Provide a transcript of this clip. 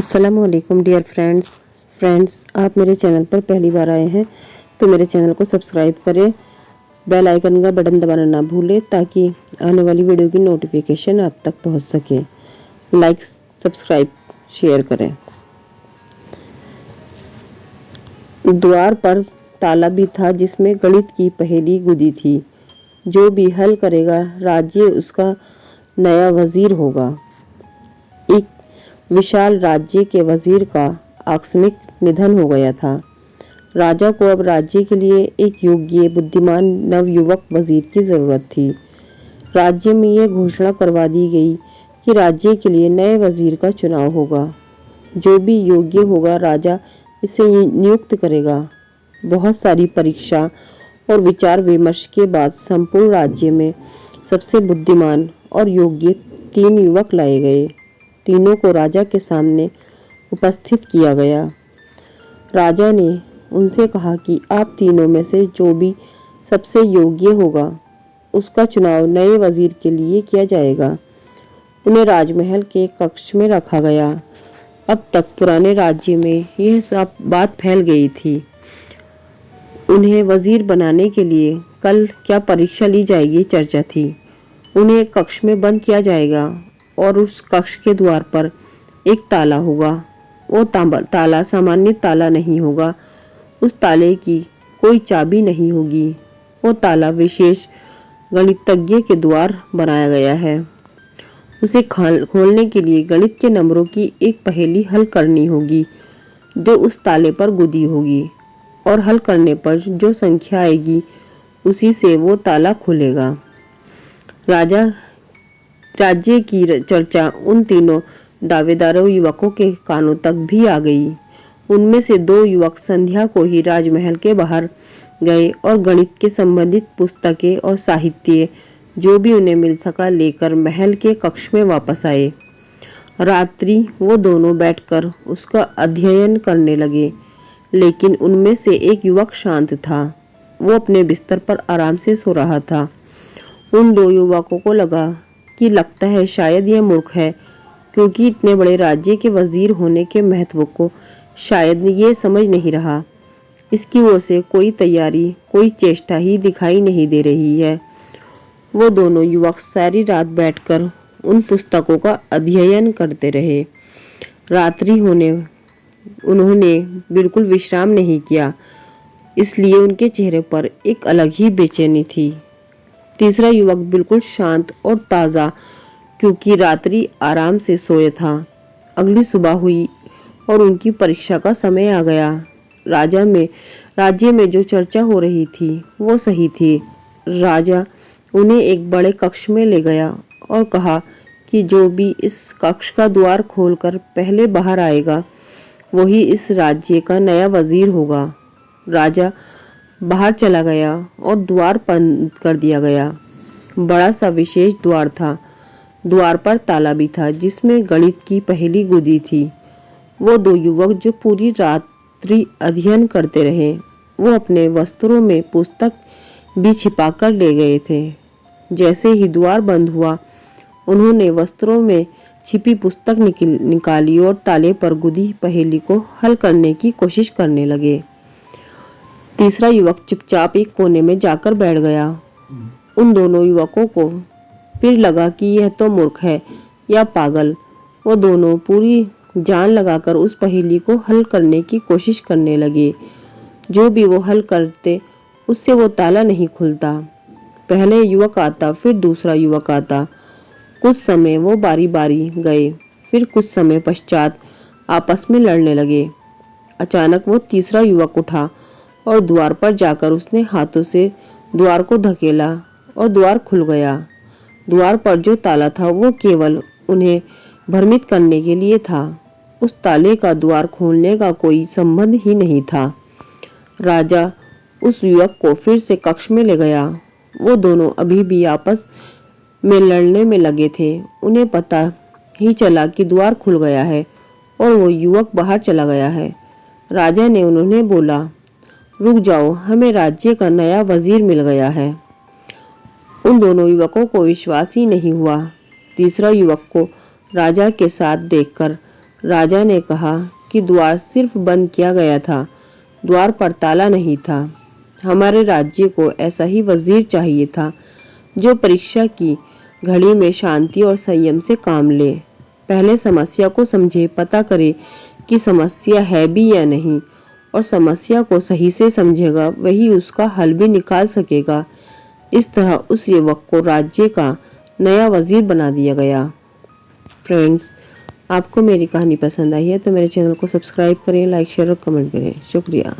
अस्सलामुअलैकुम dear friends, आप मेरे चैनल पर पहली बार आए हैं तो मेरे चैनल को सब्सक्राइब करें, बेल आइकन का बटन दबाना ना भूलें ताकि आने वाली वीडियो की नोटिफिकेशन आप तक पहुंच सके। लाइक, सब्सक्राइब, शेयर करें। द्वार पर ताला भी था जिसमें गणित की पहेली गुदी थी। जो भी हल करेगा राज्य उसका नया वजीर होगा। एक विशाल राज्य के वजीर का आकस्मिक निधन हो गया था। राजा को अब राज्य के लिए एक योग्य, बुद्धिमान नवयुवक वजीर की जरूरत थी। राज्य में यह घोषणा करवा दी गई कि राज्य के लिए नए वजीर का चुनाव होगा। जो भी योग्य होगा राजा इसे नियुक्त करेगा। बहुत सारी परीक्षा और विचार विमर्श के बाद संपूर्ण राज्य में सबसे बुद्धिमान और योग्य 3 युवक लाए गए। तीनों को राजा के सामने उपस्थित किया गया। राजा ने उनसे कहा कि आप तीनों में से जो भी सबसे योग्य होगा उसका चुनाव नए वजीर के लिए किया जाएगा। उन्हें राजमहल के कक्ष में रखा गया। अब तक पुराने राज्य में यह सब बात फैल गई थी। उन्हें वजीर बनाने के लिए कल क्या परीक्षा ली जाएगी चर्चा थी। उन्हें एक कक्ष में बंद किया जाएगा और उस कक्ष के द्वार पर एक ताला होगा। वो ताला सामान्य ताला नहीं होगा। उस ताले की कोई चाबी नहीं होगी। वो ताला विशेष गणितज्ञ के द्वारा बनाया गया है। उसे खोलने के लिए गणित के नंबरों की एक पहेली हल करनी होगी जो उस ताले पर गुदी होगी, और हल करने पर जो संख्या आएगी उसी से वो ताला खुलेगा। राज्य की चर्चा उन तीनों दावेदारों युवकों के कानों तक भी आ गई। उनमें से 2 युवक संध्या को ही राजमहल के बाहर गए और गणित के संबंधित पुस्तकें और साहित्य जो भी उन्हें मिल सका लेकर महल के कक्ष में वापस आए। रात्रि वो दोनों बैठकर उसका अध्ययन करने लगे, लेकिन उनमें से एक युवक शांत था। वो अपने बिस्तर पर आराम से सो रहा था। उन 2 युवकों को लगा कि लगता है शायद यह मूर्ख है, क्योंकि इतने बड़े राज्य के वजीर होने के महत्व को शायद ये समझ नहीं रहा। इसकी ओर से कोई तैयारी, कोई चेष्टा ही दिखाई नहीं दे रही है। वो दोनों युवक सारी रात बैठकर उन पुस्तकों का अध्ययन करते रहे। रात्रि होने उन्होंने बिल्कुल विश्राम नहीं किया, इसलिए उनके चेहरे पर एक अलग ही बेचैनी थी। तीसरा युवक बिल्कुल शांत और ताज़ा, क्योंकि रात्रि आराम से सोया था। अगली सुबह हुई और उनकी परीक्षा का समय आ गया। राज्य में जो चर्चा हो रही थी वो सही थी। राजा उन्हें एक बड़े कक्ष में ले गया और कहा कि जो भी इस कक्ष का द्वार खोलकर पहले बाहर आएगा वही इस राज्य का नया वजीर होगा। राजा बाहर चला गया और द्वार बंद कर दिया गया। बड़ा सा विशेष द्वार था। द्वार पर ताला भी था जिसमें गणित की पहेली गुदी थी। वो 2 युवक जो पूरी रात्रि अध्ययन करते रहे, वो अपने वस्त्रों में पुस्तक भी छिपाकर ले गए थे। जैसे ही द्वार बंद हुआ उन्होंने वस्त्रों में छिपी पुस्तक निकाली और ताले पर गुदी पहेली को हल करने की कोशिश करने लगे। तीसरा युवक चुपचाप एक कोने में जाकर बैठ गया। उन दोनों युवकों को फिर लगा कि यह तो मूर्ख है या पागल। वो दोनों पूरी जान लगाकर उस पहेली को हल करने की कोशिश करने लगे। जो भी वो हल करते उससे वो ताला नहीं खुलता। पहले युवक आता, फिर दूसरा युवक आता। कुछ समय वो बारी बारी गए, फिर कुछ समय पश्चात आपस में लड़ने लगे। अचानक वो तीसरा युवक उठा और द्वार पर जाकर उसने हाथों से द्वार को धकेला और द्वार खुल गया। द्वार पर जो ताला था वो केवल उन्हें भ्रमित करने के लिए था। उस ताले का द्वार खोलने का कोई संबंध ही नहीं था। राजा उस युवक को फिर से कक्ष में ले गया। वो दोनों अभी भी आपस में लड़ने में लगे थे। उन्हें पता ही चला कि द्वार खुल गया है और वो युवक बाहर चला गया है। राजा ने उन्हें बोला, रुक जाओ, हमें राज्य का नया वजीर मिल गया है। उन दोनों युवकों को विश्वास ही नहीं हुआ। तीसरा युवक को राजा के साथ देखकर राजा ने कहा कि द्वार सिर्फ बंद किया गया था, द्वार पर ताला नहीं था। हमारे राज्य को ऐसा ही वजीर चाहिए था जो परीक्षा की घड़ी में शांति और संयम से काम ले। पहले समस्या को समझे, पता करे कि समस्या है भी या नहीं, और समस्या को सही से समझेगा वही उसका हल भी निकाल सकेगा। इस तरह उस युवक को राज्य का नया वजीर बना दिया गया। फ्रेंड्स, आपको मेरी कहानी पसंद आई है तो मेरे चैनल को सब्सक्राइब करें, लाइक, शेयर और कमेंट करें। शुक्रिया।